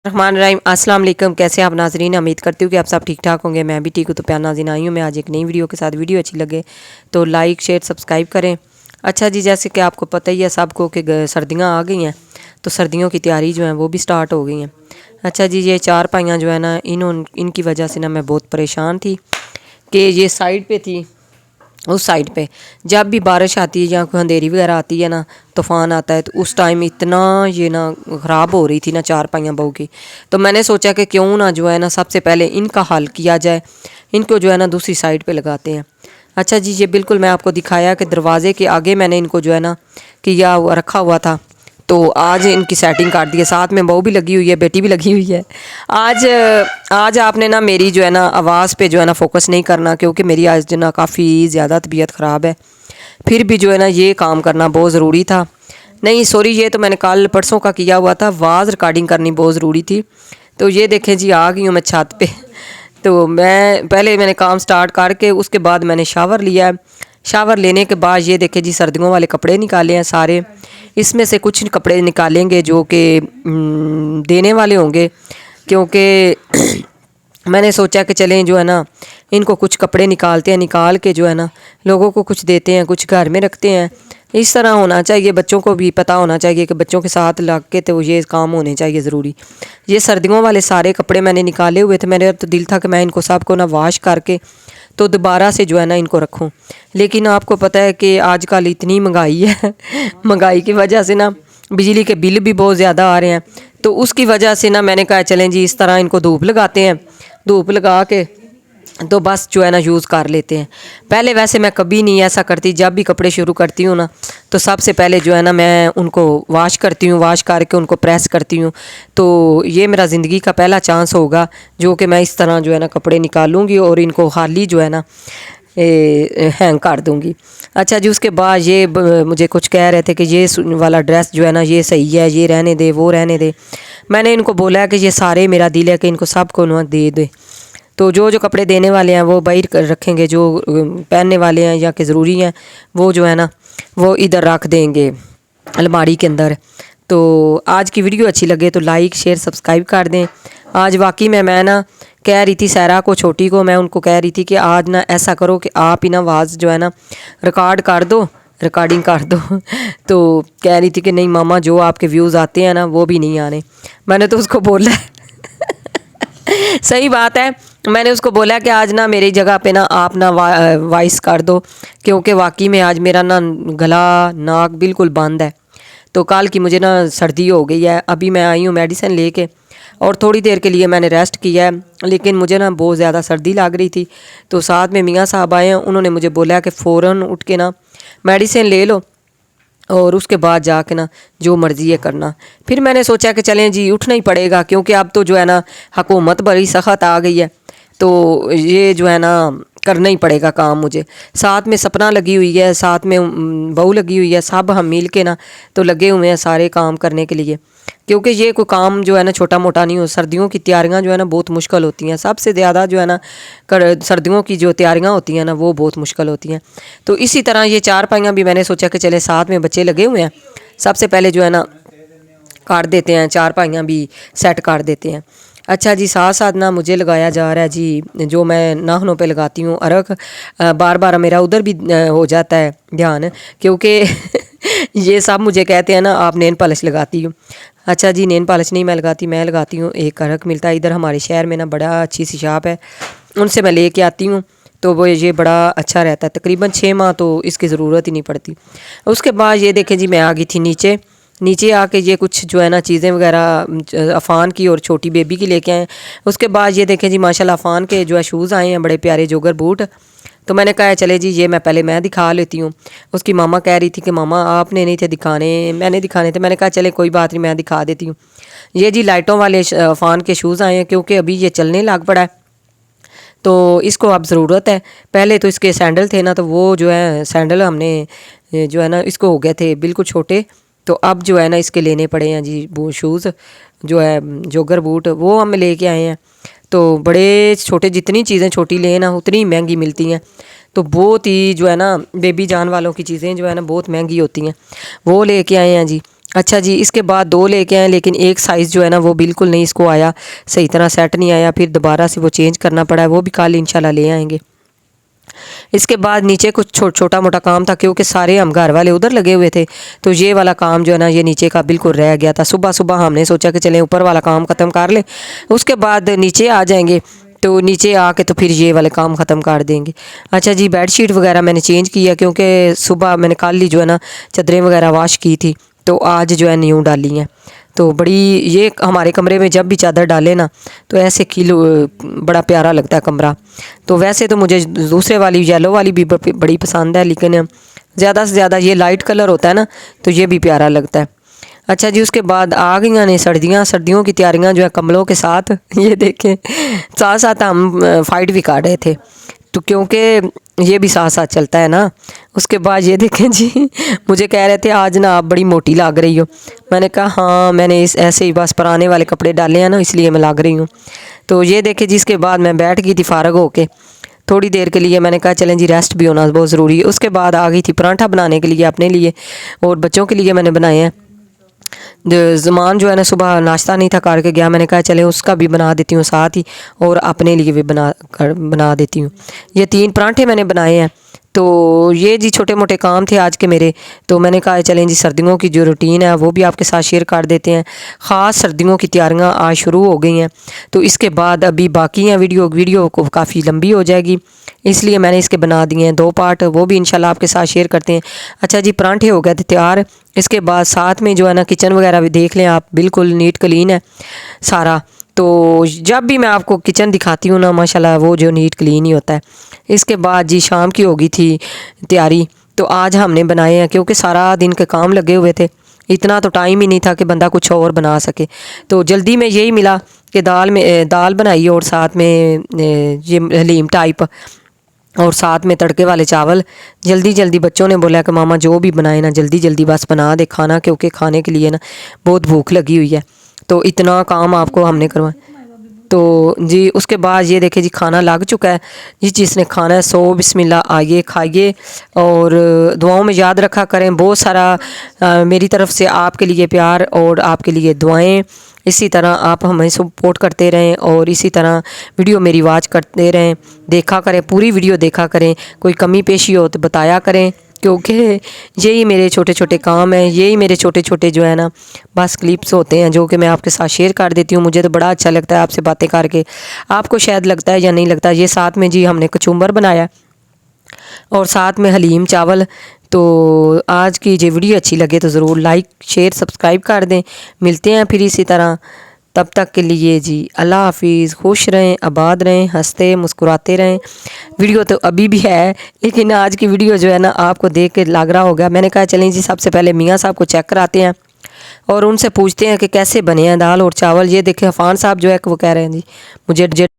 रहमान रहीम अस्सलाम वालेकुम। कैसे आप नाजरीन, उम्मीद करती हूँ कि आप सब ठीक ठाक होंगे। मैं भी ठीक हूँ। तो प्यार नाज़रीन आई हूँ मैं आज एक नई वीडियो के साथ। वीडियो अच्छी लगे तो लाइक शेयर सब्सक्राइब करें। अच्छा जी, जैसे कि आपको पता ही है सबको कि सर्दियाँ आ गई हैं, तो सर्दियों की तैयारी जो है वो भी स्टार्ट हो गई हैं। अच्छा जी, ये चार पाइयाँ जो है ना इनकी वजह से ना मैं बहुत परेशान थी कि ये साइड पे थी, उस साइड पे जब भी बारिश आती है या कोई अंधेरी वगैरह आती है ना, तूफ़ान आता है, तो उस टाइम इतना ये ना ख़राब हो रही थी ना चार पाइयाँ बहू की। तो मैंने सोचा कि क्यों ना जो है ना सबसे पहले इनका हल किया जाए, इनको जो है ना दूसरी साइड पे लगाते हैं। अच्छा जी, ये बिल्कुल मैं आपको दिखाया कि दरवाज़े के आगे मैंने इनको जो है ना किया हुआ रखा हुआ था। तो आज इनकी सेटिंग काट दी है, साथ में बहू भी लगी हुई है, बेटी भी लगी हुई है। आज आज आपने ना मेरी जो है ना आवाज़ पे जो है ना फोकस नहीं करना, क्योंकि मेरी आज जो ना काफ़ी ज़्यादा तबीयत ख़राब है। फिर भी जो है ना ये काम करना बहुत ज़रूरी था। नहीं सॉरी, ये तो मैंने कल परसों का किया हुआ था। आवाज़ रिकॉर्डिंग करनी बहुत ज़रूरी थी। तो ये देखें जी, आ गई हूँ मैं छत पे। तो मैंने काम स्टार्ट करके उसके बाद मैंने शावर लिया है। शावर लेने के बाद ये देखें जी, सर्दियों वाले कपड़े निकाले हैं सारे। इसमें से कुछ कपड़े निकालेंगे जो कि देने वाले होंगे, क्योंकि मैंने सोचा कि चलें जो है ना इनको कुछ कपड़े निकालते हैं, निकाल के जो है ना लोगों को कुछ देते हैं, कुछ घर में रखते हैं। इस तरह होना चाहिए, बच्चों को भी पता होना चाहिए कि बच्चों के साथ लग के तो ये काम होने चाहिए ज़रूरी। ये सर्दियों वाले सारे कपड़े मैंने निकाले हुए थे। मेरा तो दिल था कि मैं इनको सबको ना वॉश करके तो दोबारा से जो है ना इनको रखूं, लेकिन आपको पता है कि आजकल इतनी महंगाई है महंगाई की वजह से ना बिजली के बिल भी बहुत ज़्यादा आ रहे हैं। तो उसकी वजह से ना मैंने कहा चलें जी इस तरह इनको धूप लगाते हैं, धूप लगा के तो बस जो है ना यूज़ कर लेते हैं। पहले वैसे मैं कभी नहीं ऐसा करती, जब भी कपड़े शुरू करती हूँ ना तो सबसे पहले जो है ना मैं उनको वॉश करती हूँ, वॉश करके उनको प्रेस करती हूँ। तो ये मेरा ज़िंदगी का पहला चांस होगा जो कि मैं इस तरह जो है ना कपड़े निकालूँगी और इनको खाली जो है ना हैंग कर दूँगी। अच्छा जी, उसके बाद ये मुझे कुछ कह रहे थे कि ये वाला ड्रेस जो है ना ये सही है, ये रहने दे, वो रहने दे। मैंने इनको बोला है कि ये सारे मेरा दिल है कि इनको सबको ना दे दे। तो जो जो कपड़े देने वाले हैं वो बाहर रखेंगे, जो पहनने वाले हैं या कि ज़रूरी हैं वो जो है ना वो इधर रख देंगे अलमारी के अंदर। तो आज की वीडियो अच्छी लगे तो लाइक शेयर सब्सक्राइब कर दें। आज वाकई में मैं ना कह रही थी सारा को, छोटी को, मैं उनको कह रही थी कि आज ना ऐसा करो कि आप ही ना आवाज़ जो है ना रिकॉर्ड कर दो, रिकॉर्डिंग कर दो तो कह रही थी कि नहीं मामा, जो आपके व्यूज़ आते हैं ना वो भी नहीं आने। मैंने तो उसको बोला सही बात है, मैंने उसको बोला कि आज ना मेरी जगह पे ना आप ना वॉइस कर दो, क्योंकि वाकई में आज मेरा ना गला नाक बिल्कुल बंद है। तो कल की मुझे ना सर्दी हो गई है। अभी मैं आई हूँ मेडिसिन लेके और थोड़ी देर के लिए मैंने रेस्ट किया है, लेकिन मुझे ना बहुत ज़्यादा सर्दी लग रही थी। तो साथ में मियाँ साहब आए हैं, उन्होंने मुझे बोला कि फ़ौरन उठ के ना मेडिसिन ले लो और उसके बाद जाके ना जो मर्ज़ी है करना। फिर मैंने सोचा कि चलें जी उठना ही पड़ेगा, क्योंकि अब तो जो है ना हुकूमत बड़ी सख्त आ गई है, तो ये जो है ना करना ही पड़ेगा काम मुझे। साथ में सपना लगी हुई है, साथ में बहू लगी हुई है, सब हम मिल के ना तो लगे हुए हैं सारे काम करने के लिए, क्योंकि ये कोई काम जो है ना छोटा मोटा नहीं हो। सर्दियों की तैयारियां जो है ना बहुत मुश्किल होती हैं, सबसे ज़्यादा जो है ना सर्दियों की जो तैयारियां होती हैं ना वो बहुत मुश्किल होती हैं। तो इसी तरह ये चार पाइयाँ भी मैंने सोचा कि चले साथ में बच्चे लगे हुए हैं, सबसे पहले जो है ना काट देते हैं, चार पाइयाँ भी सेट कर देते हैं। अच्छा जी, साथ साथ ना मुझे लगाया जा रहा है जी, जो मैं नाखनों पे लगाती हूँ अरक, बार बार मेरा उधर भी हो जाता है ध्यान, क्योंकि ये सब मुझे कहते हैं ना आप नेल पॉलिश लगाती हो। अच्छा जी, नेल पॉलिश नहीं मैं लगाती, मैं लगाती हूँ एक अरक मिलता है इधर हमारे शहर में ना, बड़ा अच्छी सी शॉप है, उनसे मैं ले कर आती हूँ। तो वो ये बड़ा अच्छा रहता है, तकरीबन 6 माह तो इसकी ज़रूरत ही नहीं पड़ती। उसके बाद ये देखें जी, मैं आ गई थी नीचे। नीचे आके ये कुछ जो है ना चीज़ें वगैरह अफ़ान की और छोटी बेबी की लेके आए। उसके बाद ये देखें जी, माशाल्लाह अफ़ान के जो है शूज़ आए हैं, बड़े प्यारे जोगर बूट। तो मैंने कहा चले जी ये मैं दिखा लेती हूँ। उसकी मामा कह रही थी कि मामा आपने नहीं थे दिखाने, मैंने दिखाने थे। मैंने कहा चले कोई बात नहीं, मैं दिखा देती हूँ। ये जी लाइटों वाले अफ़ान के शूज़ आए हैं, क्योंकि अभी ये चलने लग पड़ा है तो इसको अब ज़रूरत है। पहले तो इसके सैंडल थे ना, तो वो जो है सैंडल हमने जो है ना इसको हो गए थे बिल्कुल छोटे, तो अब जो है ना इसके लेने पड़े हैं जी वो शूज़ जो है जोगर बूट, वो हम लेके आए हैं। तो बड़े छोटे जितनी चीज़ें छोटी लें ना उतनी महंगी मिलती हैं। तो बहुत ही जो है ना बेबी जान वालों की चीज़ें जो है ना बहुत महंगी होती हैं, वो लेके आए हैं जी। अच्छा जी, इसके बाद 2 लेके आए, लेकिन एक साइज़ जो है ना वो बिल्कुल नहीं इसको आया, सही तरह सेट नहीं आया, फिर दोबारा से वो चेंज करना पड़ा है, वो भी कल इंशाल्लाह ले आएंगे। इसके बाद नीचे कुछ छोटा मोटा काम था, क्योंकि सारे हम घर वाले उधर लगे हुए थे, तो ये वाला काम जो है ना ये नीचे का बिल्कुल रह गया था। सुबह सुबह हमने सोचा कि चलें ऊपर वाला काम ख़त्म कर लें, उसके बाद नीचे आ जाएंगे, तो नीचे आके तो फिर ये वाले काम ख़त्म कर देंगे। अच्छा जी, बेडशीट वगैरह मैंने चेंज किया, क्योंकि सुबह मैंने कल ही जो है ना चादरें वगैरह वाश की थी, तो आज जो है न्यू डाली हैं। तो बड़ी ये हमारे कमरे में जब भी चादर डाले ना तो ऐसे खिलो बड़ा प्यारा लगता है कमरा। तो वैसे तो मुझे दूसरे वाली येलो वाली भी बड़ी पसंद है, लेकिन ज़्यादा से ज़्यादा ये लाइट कलर होता है ना तो ये भी प्यारा लगता है। अच्छा जी, उसके बाद आ गई ने सर्दियों की तैयारियां जो है कम्बलों के साथ। ये देखें, साथ साथ हम फाइट भी काट रहे थे, तो क्योंकि ये भी साथ साथ चलता है ना। उसके बाद ये देखें जी, मुझे कह रहे थे आज ना आप बड़ी मोटी लग रही हो। मैंने कहा हाँ, मैंने इस ऐसे ही बस पुराने वाले कपड़े डाले हैं ना, इसलिए मैं लग रही हूँ। तो ये देखें जी, इसके बाद मैं बैठ गई थी फारग होके थोड़ी देर के लिए। मैंने कहा चलें जी, रेस्ट भी होना बहुत ज़रूरी है। उसके बाद आ गई थी पराठा बनाने के लिए अपने लिए और बच्चों के लिए मैंने बनाए हैं। ज़मान जो है ना सुबह नाश्ता नहीं था करके गया, मैंने कहा चले उसका भी बना देती हूँ साथ ही, और अपने लिए भी बना देती हूँ। ये 3 पराठे मैंने बनाए हैं। तो ये जी छोटे मोटे काम थे आज के मेरे, तो मैंने कहा चलें जी सर्दियों की जो रूटीन है वो भी आपके साथ शेयर कर देते हैं। ख़ास सर्दियों की तैयारियां आज शुरू हो गई हैं, तो इसके बाद अभी बाकी हैं वीडियो को काफ़ी लंबी हो जाएगी, इसलिए मैंने इसके बना दिए हैं 2 पार्ट, वो भी इंशाल्लाह आपके साथ शेयर करते हैं। अच्छा जी, परांठे हो गए थे तैयार। इसके बाद साथ में जो है ना किचन वगैरह भी देख लें आप, बिल्कुल नीट क्लीन है सारा। तो जब भी मैं आपको किचन दिखाती हूँ ना माशाल्लाह वो जो नीट क्लीन ही होता है। इसके बाद जी शाम की हो गई थी तैयारी, तो आज हमने बनाए हैं, क्योंकि सारा दिन के काम लगे हुए थे, इतना तो टाइम ही नहीं था कि बंदा कुछ और बना सके। तो जल्दी में यही मिला कि दाल बनाई और साथ में ये हलीम टाइप और साथ में तड़के वाले चावल। जल्दी जल्दी बच्चों ने बोला कि मामा जो भी बनाए ना जल्दी जल्दी बस बना दे खाना, क्योंकि खाने के लिए ना बहुत भूख लगी हुई है। तो इतना काम आपको हमने करवाया। तो जी उसके बाद ये देखिए जी खाना लग चुका है। जिस जिसने खाना है सो बिस्मिल्लाह आइए खाइए, और दुआओं में याद रखा करें। बहुत सारा मेरी तरफ से आपके लिए प्यार और आपके लिए दुआएं। इसी तरह आप हमें सपोर्ट करते रहें और इसी तरह वीडियो मेरी वॉच करते रहें, देखा करें, पूरी वीडियो देखा करें। कोई कमी पेशी हो तो बताया करें, क्योंकि यही मेरे छोटे छोटे काम हैं, यही मेरे छोटे छोटे जो है ना बस क्लिप्स होते हैं जो कि मैं आपके साथ शेयर कर देती हूँ। मुझे तो बड़ा अच्छा लगता है आपसे बातें करके, आपको शायद लगता है या नहीं लगता। ये साथ में जी हमने कचूम्बर बनाया और साथ में हलीम चावल। तो आज की ये वीडियो अच्छी लगे तो ज़रूर लाइक शेयर सब्सक्राइब कर दें। मिलते हैं फिर इसी तरह, तब तक के लिए जी अल्लाह हाफिज़। खुश रहें, आबाद रहें, हंसते मुस्कुराते रहें। वीडियो तो अभी भी है, लेकिन आज की वीडियो जो है ना आपको देख के लग रहा होगा। मैंने कहा चलें जी सबसे पहले मियाँ साहब को चेक कराते हैं और उनसे पूछते हैं कि कैसे बने हैं दाल और चावल। ये देखें अफान साहब जो है वो कह रहे हैं जी मुझे